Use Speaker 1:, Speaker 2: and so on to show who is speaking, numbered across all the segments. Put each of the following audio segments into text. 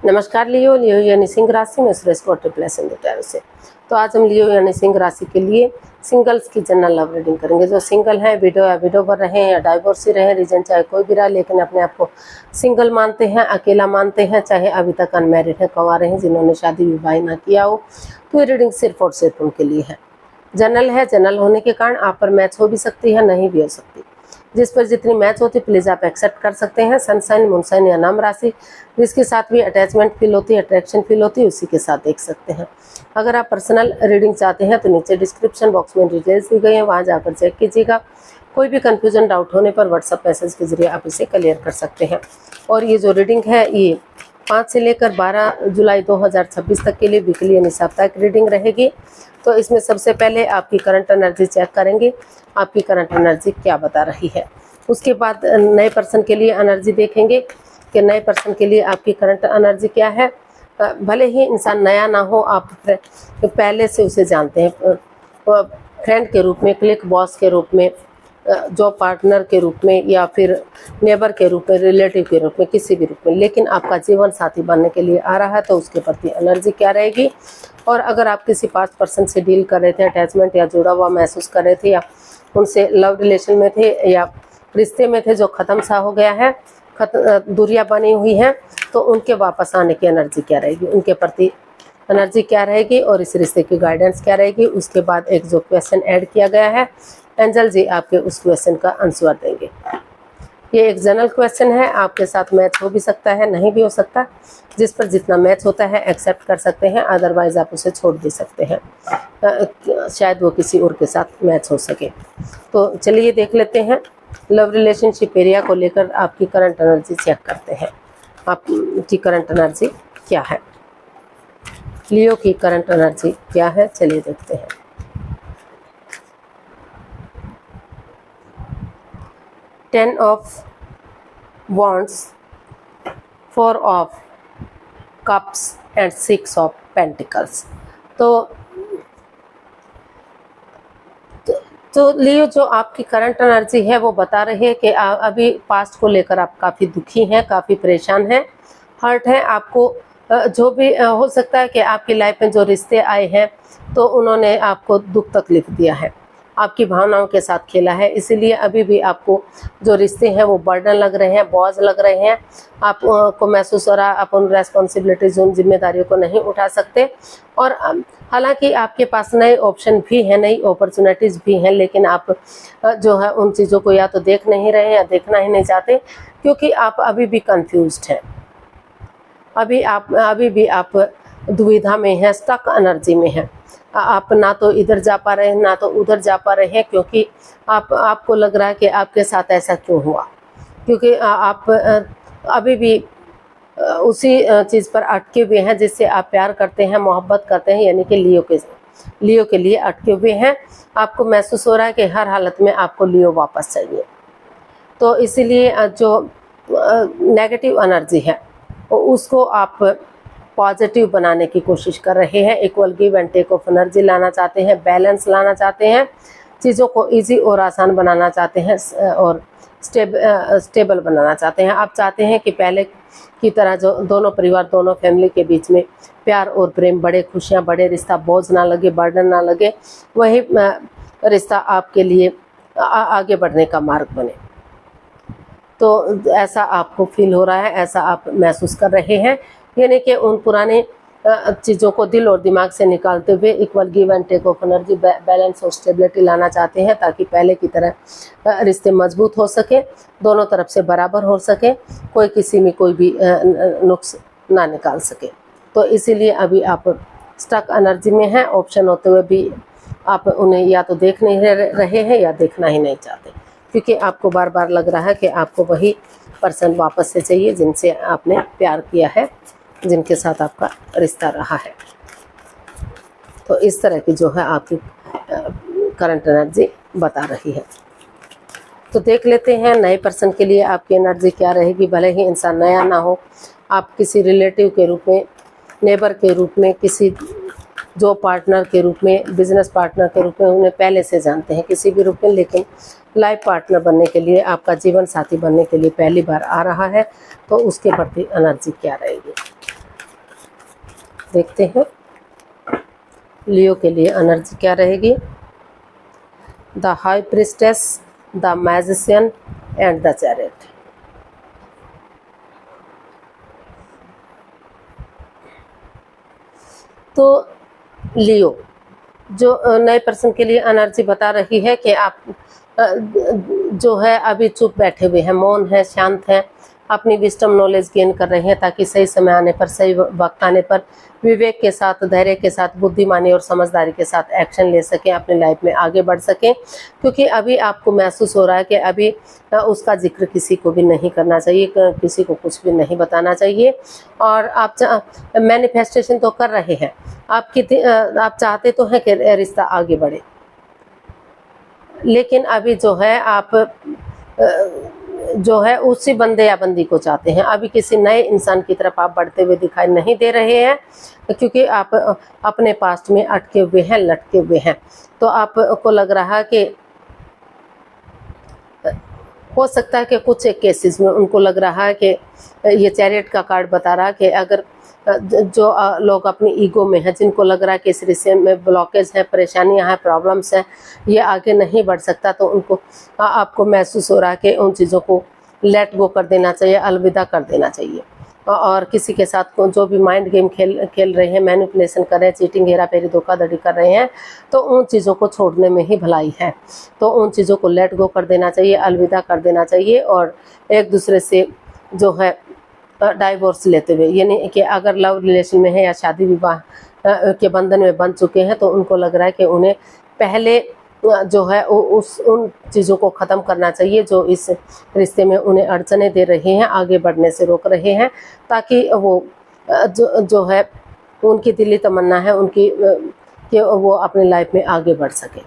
Speaker 1: नमस्कार लियो यानी सिंह राशि में सुरेश को ट्रिपल से। तो आज हम लियो यानी सिंह राशि के लिए सिंगल्स की जनरल लव रीडिंग करेंगे। जो सिंगल हैं, विडो या विडोवर रहे या डाइवोर्सी रहे, रीजन चाहे कोई भी रहा, लेकिन अपने आप को सिंगल मानते हैं, अकेला मानते हैं, चाहे अभी तक अनमैरिड है, कंवारे हैं, जिन्होंने शादी विवाह ना किया हो, तो ये रीडिंग सिर्फ और सिर्फ उनके लिए है। जनरल है, जनरल होने के कारण आप पर मैच हो भी सकती है, नहीं भी हो सकती। जिस पर जितनी मैच होती प्लीज़ आप एक्सेप्ट कर सकते हैं। सनसाइन, मूनसाइन या नाम राशि जिसके साथ भी अटैचमेंट फील होती है, अट्रैक्शन फील होती है, उसी के साथ देख सकते हैं। अगर आप पर्सनल रीडिंग चाहते हैं तो नीचे डिस्क्रिप्शन बॉक्स में डिटेल्स दी गई हैं, वहाँ जाकर चेक कीजिएगा। कोई भी कन्फ्यूजन, डाउट होने पर व्हाट्सएप मैसेज के जरिए आप इसे क्लियर कर सकते हैं। और ये जो रीडिंग है ये 5 से लेकर 12 जुलाई 2026 तक के लिए वीकली यानी साप्ताहिक रीडिंग रहेगी। तो इसमें सबसे पहले आपकी करंट एनर्जी चेक करेंगे, आपकी करंट एनर्जी क्या बता रही है। उसके बाद नए पर्सन के लिए एनर्जी देखेंगे कि नए पर्सन के लिए आपकी करंट एनर्जी क्या है। भले ही इंसान नया ना हो, आप पहले से उसे जानते हैं, फ्रेंड के रूप में, क्लिक बॉस के रूप में, जॉब पार्टनर के रूप में, या फिर नेबर के रूप में, रिलेटिव के रूप में, किसी भी रूप में, लेकिन आपका जीवन साथी बनने के लिए आ रहा है। तो उसके प्रति एनर्जी क्या रहेगी। और अगर आप किसी पास्ट पर्सन से डील कर रहे थे, अटैचमेंट या जुड़ा हुआ महसूस कर रहे थे, या उनसे लव रिलेशन में थे या रिश्ते में थे जो ख़त्म सा हो गया है, दूरियां बनी हुई हैं, तो उनके वापस आने की एनर्जी क्या रहेगी, उनके प्रति एनर्जी क्या रहेगी और इस रिश्ते की गाइडेंस क्या रहेगी। उसके बाद एक जो क्वेश्चन ऐड किया गया है, एंजल जी आपके उस क्वेश्चन का आंसर देंगे। ये एक जनरल क्वेश्चन है, आपके साथ मैच हो भी सकता है, नहीं भी हो सकता। जिस पर जितना मैच होता है एक्सेप्ट कर सकते हैं, अदरवाइज आप उसे छोड़ भी सकते हैं, शायद वो किसी और के साथ मैच हो सके। तो चलिए देख लेते हैं। लव रिलेशनशिप एरिया को लेकर आपकी करंट एनर्जी चेक करते हैं, आपकी करंट एनर्जी क्या है, लियो की करंट एनर्जी क्या है। चलिए देखते हैं। Ten of wands, 4 of cups and 6 of pentacles. तो लियो जो आपकी करंट एनर्जी है वो बता रही है कि अभी पास्ट को लेकर आप काफ़ी दुखी हैं, काफ़ी परेशान हैं, हर्ट हैं। आपको जो भी हो सकता है कि आपकी लाइफ में जो रिश्ते आए हैं तो उन्होंने आपको दुख तकलीफ दिया है, आपकी भावनाओं के साथ खेला है, इसीलिए अभी भी आपको जो रिश्ते हैं वो बर्डन लग रहे हैं, बोझ लग रहे हैं। आपको महसूस हो रहा है आप उन रेस्पॉन्सिबिलिटीज, उन जिम्मेदारियों को नहीं उठा सकते। और हालांकि आपके पास नए ऑप्शन भी हैं, नई अपॉर्चुनिटीज़ भी हैं, लेकिन आप जो है उन चीज़ों को या तो देख नहीं रहे हैं या देखना ही नहीं चाहते, क्योंकि आप अभी भी कंफ्यूज्ड हैं, अभी भी आप दुविधा में हैं, स्टक एनर्जी में हैं। आप ना तो इधर जा पा रहे हैं ना तो उधर जा पा रहे हैं, क्योंकि आपको लग रहा है कि आपके साथ ऐसा क्यों हुआ, क्योंकि आप अभी भी उसी चीज़ पर अटके हुए हैं जिससे आप प्यार करते हैं, मोहब्बत करते हैं, यानी कि लियो के लिए अटके हुए हैं। आपको महसूस हो रहा है कि हर हालत में आपको लियो वापस चाहिए। तो इसीलिए जो नेगेटिव एनर्जी है उसको आप पॉजिटिव बनाने की कोशिश कर रहे हैं, equal give and take of energy लाना चाहते हैं, बैलेंस लाना चाहते हैं, चीज़ों को इजी और आसान बनाना चाहते हैं और स्टेबल बनाना चाहते हैं। आप चाहते हैं कि पहले की तरह जो दोनों परिवार, दोनों फैमिली के बीच में प्यार और प्रेम बड़े, खुशियाँ बड़े, रिश्ता बोझ ना लगे, बर्डन ना लगे, वही रिश्ता आपके लिए आगे बढ़ने का मार्ग बने। तो ऐसा आपको फील हो रहा है, ऐसा आप महसूस कर रहे हैं, यानी कि उन पुराने चीज़ों को दिल और दिमाग से निकालते हुए equal give and take of energy, balance और स्टेबिलिटी लाना चाहते हैं, ताकि पहले की तरह रिश्ते मजबूत हो सके, दोनों तरफ से बराबर हो सके, कोई किसी में कोई भी नुक्स ना निकाल सके। तो इसीलिए अभी आप स्टक एनर्जी में हैं, ऑप्शन होते हुए भी आप उन्हें या तो देख नहीं रहे हैं या देखना ही नहीं चाहते, क्योंकि आपको बार बार लग रहा है कि आपको वही पर्सन वापस से चाहिए जिनसे आपने प्यार किया है, जिनके साथ आपका रिश्ता रहा है। तो इस तरह की जो है आपकी करंट एनर्जी बता रही है। तो देख लेते हैं नए पर्सन के लिए आपकी एनर्जी क्या रहेगी। भले ही इंसान नया ना हो, आप किसी रिलेटिव के रूप में, नेबर के रूप में, किसी जॉब पार्टनर के रूप में, बिजनेस पार्टनर के रूप में उन्हें पहले से जानते हैं, किसी भी रूप में, लेकिन लाइफ पार्टनर बनने के लिए, आपका जीवन साथी बनने के लिए पहली बार आ रहा है। तो उसके प्रति एनर्जी क्या रहेगी। देखते हैं लियो के लिए एनर्जी क्या रहेगी। The high priestess, the magician and the chariot. तो लियो जो नए पर्सन के लिए एनर्जी बता रही है कि आप जो है अभी चुप बैठे हुए हैं, मौन है, शांत हैं, अपनी विस्डम नॉलेज गेन कर रहे हैं ताकि सही समय आने पर, सही वक्त आने पर विवेक के साथ, धैर्य के साथ, बुद्धिमानी और समझदारी के साथ एक्शन ले सकें, अपनी लाइफ में आगे बढ़ सकें। क्योंकि अभी आपको महसूस हो रहा है कि अभी उसका जिक्र किसी को भी नहीं करना चाहिए, किसी को कुछ भी नहीं बताना चाहिए। और आप मैनिफेस्टेशन तो कर रहे हैं, आप चाहते तो हैं कि रिश्ता आगे बढ़े, लेकिन अभी जो है आप जो है उसी बंदे या बंदी को चाहते हैं। अभी किसी नए इंसान की तरफ आप बढ़ते हुए दिखाई नहीं दे रहे हैं, क्योंकि आप अपने पास्ट में अटके हुए हैं, लटके हुए हैं। तो आपको लग रहा है कि हो सकता है कि कुछ एक केसेस में उनको लग रहा है कि ये चैरियट का कार्ड बता रहा है कि अगर जो लोग अपनी ईगो में हैं, जिनको लग रहा है कि इस रिश्ते में ब्लॉकेज है, परेशानियां हैं, प्रॉब्लम्स हैं, ये आगे नहीं बढ़ सकता, तो उनको आपको महसूस हो रहा है कि उन चीज़ों को लेट गो कर देना चाहिए, अलविदा कर देना चाहिए। और किसी के साथ जो भी माइंड गेम खेल रहे हैं, मैनिपुलेशन कर रहे हैं, चीटिंग, हेरा फेरी, धोखाधड़ी कर रहे हैं, तो उन चीज़ों को छोड़ने में ही भलाई है। तो उन चीज़ों को लेट गो कर देना चाहिए, अलविदा कर देना चाहिए और एक दूसरे से जो है डाइवोर्स लेते हुए, यानी कि अगर लव रिलेशन में है या शादी विवाह के बंधन में बंध चुके हैं, तो उनको लग रहा है कि उन्हें पहले जो है उन चीज़ों को ख़त्म करना चाहिए जो इस रिश्ते में उन्हें अड़चनें दे रही हैं, आगे बढ़ने से रोक रहे हैं, ताकि वो जो है उनकी दिली तमन्ना है उनकी कि वो अपनी लाइफ में आगे बढ़ सके।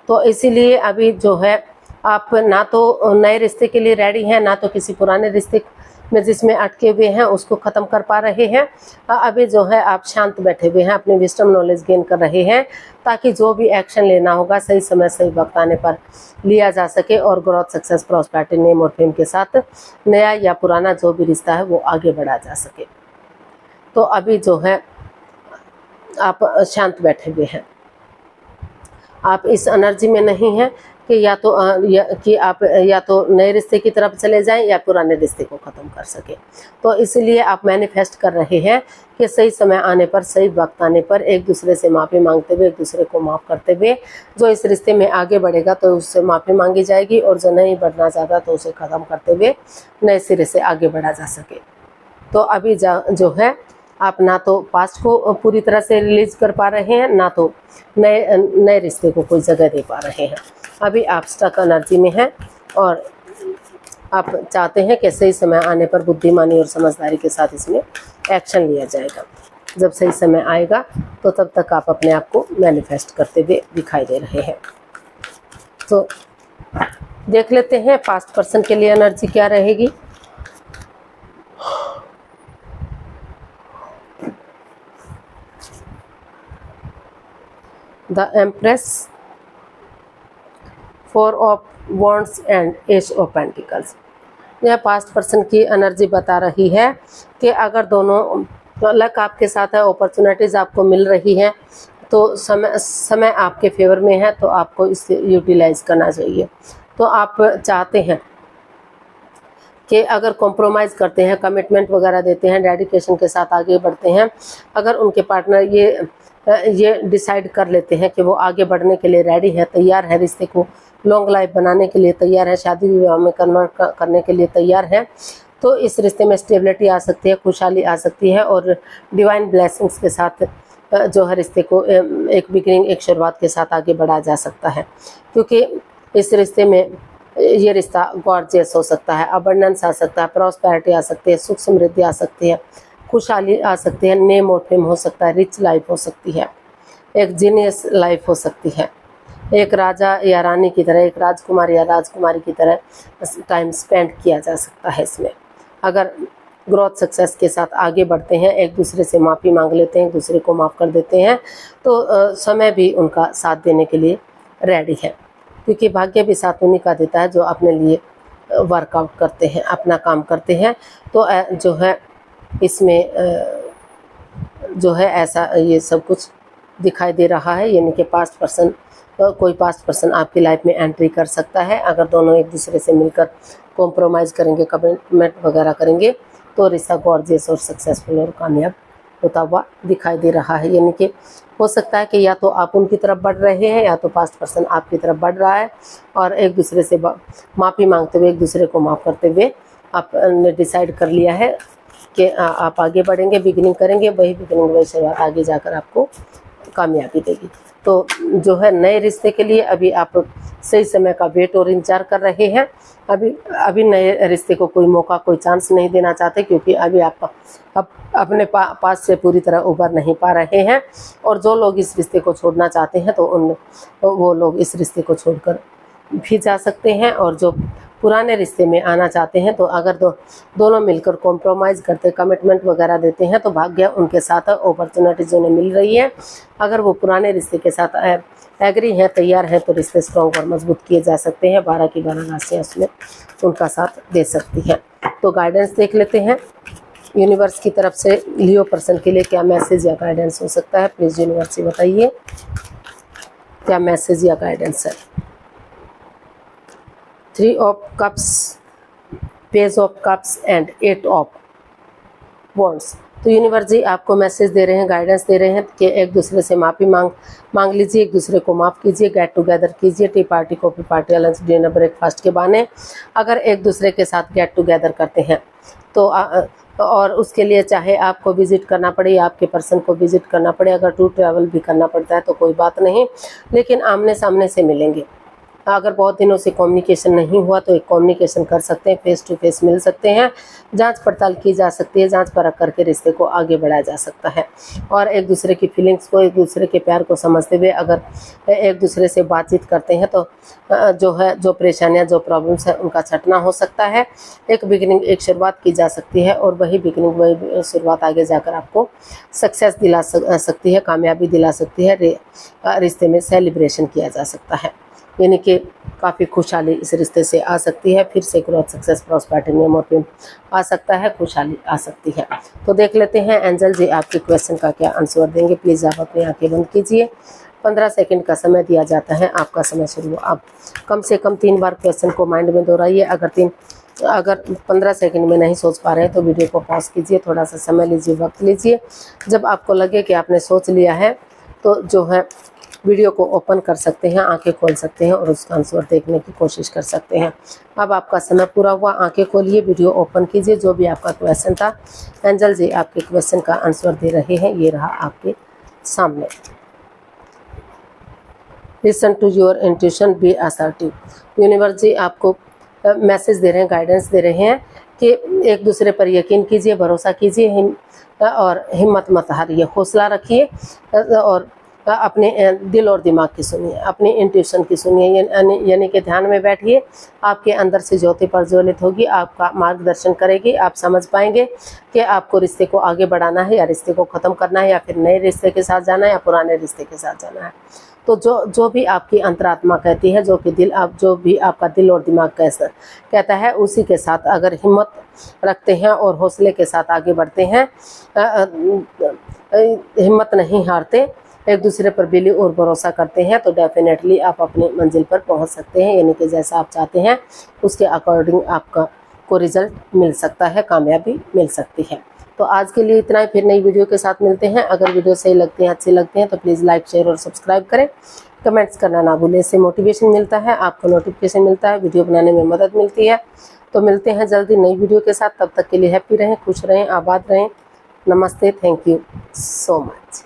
Speaker 1: तो इसीलिए अभी जो है आप ना तो नए रिश्ते के लिए रेडी हैं, ना तो किसी पुराने रिश्ते में जिसमें अटके हुए हैं उसको ख़त्म कर पा रहे हैं। अभी जो है आप शांत बैठे हुए हैं, अपनी विस्डम नॉलेज गेन कर रहे हैं, ताकि जो भी एक्शन लेना होगा सही समय, सही वक्त आने पर लिया जा सके और ग्रोथ, सक्सेस, प्रॉस्पेरिटी, नेम और फेम के साथ नया या पुराना जो भी रिश्ता है वो आगे बढ़ा जा सके। तो अभी जो है आप शांत बैठे हुए हैं, आप इस एनर्जी में नहीं हैं कि आप या तो नए रिश्ते की तरफ चले जाएं या पुराने रिश्ते को ख़त्म कर सके। तो इसलिए आप मैनिफेस्ट कर रहे हैं कि सही समय आने पर, सही वक्त आने पर एक दूसरे से माफ़ी मांगते हुए, एक दूसरे को माफ़ करते हुए, जो इस रिश्ते में आगे बढ़ेगा तो उससे माफ़ी मांगी जाएगी और जो नहीं बढ़ना चाहता तो उसे ख़त्म करते हुए नए सिरे से आगे बढ़ा जा सके। तो अभी जो है आप ना तो पास्ट को पूरी तरह से रिलीज कर पा रहे हैं, ना तो नए रिश्ते को कोई जगह दे पा रहे हैं। अभी आप स्टक एनर्जी में हैं और आप चाहते हैं कि सही समय आने पर बुद्धिमानी और समझदारी के साथ इसमें एक्शन लिया जाएगा। जब सही समय आएगा तो तब तक आप अपने आप को मैनिफेस्ट करते हुए दिखाई दे रहे हैं। तो देख लेते हैं पास्ट पर्सन के लिए एनर्जी क्या रहेगी। The empress, four of wands and S of pentacles. यह पास्ट पर्सन की एनर्जी बता रही है कि अगर दोनों लक आपके साथ है, अपॉर्चुनिटीज़ आपको मिल रही हैं, तो समय आपके फेवर में है, तो आपको इसे यूटिलाइज करना चाहिए। तो आप चाहते हैं कि अगर कॉम्प्रोमाइज़ करते हैं, कमिटमेंट वगैरह देते हैं, डेडिकेशन के साथ आगे बढ़ते हैं, अगर उनके पार्टनर ये डिसाइड कर लेते हैं कि वो आगे बढ़ने के लिए रेडी है, तैयार है, रिश्ते को लॉन्ग लाइफ बनाने के लिए तैयार है, शादी विवाह में कन्वर्ट करने के लिए तैयार है, तो इस रिश्ते में स्टेबिलिटी आ सकती है, खुशहाली आ सकती है और डिवाइन ब्लेसिंग्स के साथ जो है रिश्ते को एक बिगिनिंग, एक शुरुआत के साथ आगे बढ़ा जा सकता है। क्योंकि इस रिश्ते में ये रिश्ता गॉर्जियस हो सकता है, अबंडेंस आ सकता है, प्रॉस्पेरिटी आ सकती है, सुख समृद्धि आ सकती है, खुशहाली आ सकती है, नेम और फेम हो सकता है, रिच लाइफ हो सकती है, एक जीनियस लाइफ हो सकती है, एक राजा या रानी की तरह, एक राजकुमार या राजकुमारी की तरह टाइम स्पेंड किया जा सकता है इसमें। अगर ग्रोथ सक्सेस के साथ आगे बढ़ते हैं, एक दूसरे से माफ़ी मांग लेते हैं, एक दूसरे को माफ़ कर देते हैं, तो समय भी उनका साथ देने के लिए रेडी है। क्योंकि भाग्य भी साथ उन्हीं का देता है जो अपने लिए वर्कआउट करते हैं, अपना काम करते हैं। तो जो है इसमें जो है ऐसा ये सब कुछ दिखाई दे रहा है, यानी कि पास्ट पर्सन, कोई पास्ट पर्सन आपकी लाइफ में एंट्री कर सकता है। अगर दोनों एक दूसरे से मिलकर कॉम्प्रोमाइज़ करेंगे, कमिटमेंट वगैरह करेंगे, तो रिश्ता गॉर्जियस और सक्सेसफुल और कामयाब होता हुआ दिखाई दे रहा है। यानी कि हो सकता है कि या तो आप उनकी तरफ बढ़ रहे हैं या तो पास्ट पर्सन आपकी तरफ बढ़ रहा है, और एक दूसरे से माफ़ी मांगते हुए, एक दूसरे को माफ़ करते हुए आपने डिसाइड कर लिया है कि आप आगे बढ़ेंगे, बिगिनिंग करेंगे, वही बिगिनिंग वही शुरुआत आगे जाकर आपको कामयाबी देगी। तो जो है नए रिश्ते के लिए अभी आप सही समय का वेट और इंतजार कर रहे हैं। अभी नए रिश्ते को कोई मौका, कोई चांस नहीं देना चाहते, क्योंकि अभी आप अपने पास से पूरी तरह उबर नहीं पा रहे हैं। और जो लोग इस रिश्ते को छोड़ना चाहते हैं तो वो लोग इस रिश्ते को छोड़कर भी जा सकते हैं। और जो पुराने रिश्ते में आना चाहते हैं, तो अगर दोनों मिलकर कॉम्प्रोमाइज़ करते, कमिटमेंट वगैरह देते हैं, तो भाग्य उनके साथ अपॉर्चुनिटीज उन्हें मिल रही है। अगर वो पुराने रिश्ते के साथ एग्री हैं, तैयार हैं, तो रिश्ते स्ट्रॉन्ग और मजबूत किए जा सकते हैं। 12 की 12 राशियाँ उसमें उनका साथ दे सकती हैं। तो गाइडेंस देख लेते हैं यूनिवर्स की तरफ से लियो पर्सन के लिए क्या मैसेज या गाइडेंस हो सकता है। प्लीज़ यूनिवर्स बताइए क्या मैसेज या गाइडेंस है। 3 of cups, page of cups and 8 of wands. तो यूनिवर्स जी आपको मैसेज दे रहे हैं, गाइडेंस दे रहे हैं कि एक दूसरे से माफ़ी मांग लीजिए, एक दूसरे को माफ़ कीजिए, गेट टुगेदर कीजिए, T party, coffee party, lunch, dinner, breakfast के बहाने अगर एक दूसरे के साथ गेट टुगेदर करते हैं तो और उसके लिए चाहे आपको विज़िट करना पड़े या आपके पर्सन को विज़िट करना पड़े, अगर टू ट्रैवल भी करना पड़ता है तो कोई बात नहीं, लेकिन आमने सामने से मिलेंगे। अगर बहुत दिनों से कम्युनिकेशन नहीं हुआ तो एक कम्युनिकेशन कर सकते हैं, फेस टू फेस मिल सकते हैं, जांच पड़ताल की जा सकती है, जांच परख करके रिश्ते को आगे बढ़ाया जा सकता है। और एक दूसरे की फीलिंग्स को, एक दूसरे के प्यार को समझते हुए अगर एक दूसरे से बातचीत करते हैं तो जो परेशानियां, जो प्रॉब्लम्स है उनका छटना हो सकता है। एक बिगिनिंग, एक शुरुआत की जा सकती है, और वही बिगिनिंग, वही शुरुआत आगे जाकर आपको सक्सेस दिला सकती है, कामयाबी दिला सकती है। रिश्ते में सेलिब्रेशन किया जा सकता है, यानी कि काफ़ी खुशहाली इस रिश्ते से आ सकती है। फिर से ग्रोथ, सक्सेस, प्रॉस्पेरिटी, नियम और प्रेम आ सकता है, खुशहाली आ सकती है। तो देख लेते हैं एंजल जी आपके क्वेश्चन का क्या आंसर देंगे। प्लीज़ आप अपनी आंखें बंद कीजिए। 15 सेकंड का समय दिया जाता है, आपका समय शुरू हो। आप कम से कम 3 बार क्वेश्चन को माइंड में दोहराइए। अगर 15 सेकंड में नहीं सोच पा रहे हैं तो वीडियो को पॉज कीजिए, थोड़ा सा समय लीजिए, वक्त लीजिए। जब आपको लगे कि आपने सोच लिया है तो जो है वीडियो को ओपन कर सकते हैं, आंखें खोल सकते हैं और उसका आंसर देखने की कोशिश कर सकते हैं। अब आपका समय पूरा हुआ, आंखें खोलिए, वीडियो ओपन कीजिए। जो भी आपका क्वेश्चन था, एंजल जी आपके क्वेश्चन का आंसर दे रहे हैं, ये रहा आपके सामने। Listen to your intuition, be assertive. Universe ji आपको मैसेज दे रहे हैं, गाइडेंस दे रहे हैं कि एक दूसरे पर यकीन कीजिए, भरोसा कीजिए, और हिम्मत मत हारिए, हौसला रखिए, और अपने दिल और दिमाग की सुनिए, अपनी इंट्यूशन की सुनिए, यानी कि ध्यान में बैठिए। आपके अंदर से ज्योति प्रज्वलित होगी, आपका मार्गदर्शन करेगी। आप समझ पाएंगे कि आपको रिश्ते को आगे बढ़ाना है या रिश्ते को ख़त्म करना है, या फिर नए रिश्ते के साथ जाना है या पुराने रिश्ते के साथ जाना है। तो जो भी आपकी अंतरात्मा कहती है, जो भी आपका दिल और दिमाग कहता है, उसी के साथ अगर हिम्मत रखते हैं और हौसले के साथ आगे बढ़ते हैं, हिम्मत नहीं हारते, एक दूसरे पर बिलीव और भरोसा करते हैं, तो डेफिनेटली आप अपनी मंजिल पर पहुंच सकते हैं। यानी कि जैसा आप चाहते हैं उसके अकॉर्डिंग आपका को रिजल्ट मिल सकता है, कामयाबी मिल सकती है। तो आज के लिए इतना ही, फिर नई वीडियो के साथ मिलते हैं। अगर वीडियो सही लगती है, अच्छी लगती हैं, तो प्लीज़ लाइक, शेयर और सब्सक्राइब करें। कमेंट्स करना ना भूलें, इससे मोटिवेशन मिलता है, आपको नोटिफिकेशन मिलता है, वीडियो बनाने में मदद मिलती है। तो मिलते हैं जल्दी नई वीडियो के साथ। तब तक के लिए हैप्पी रहें, खुश रहें, आबाद रहें। नमस्ते, थैंक यू सो मच।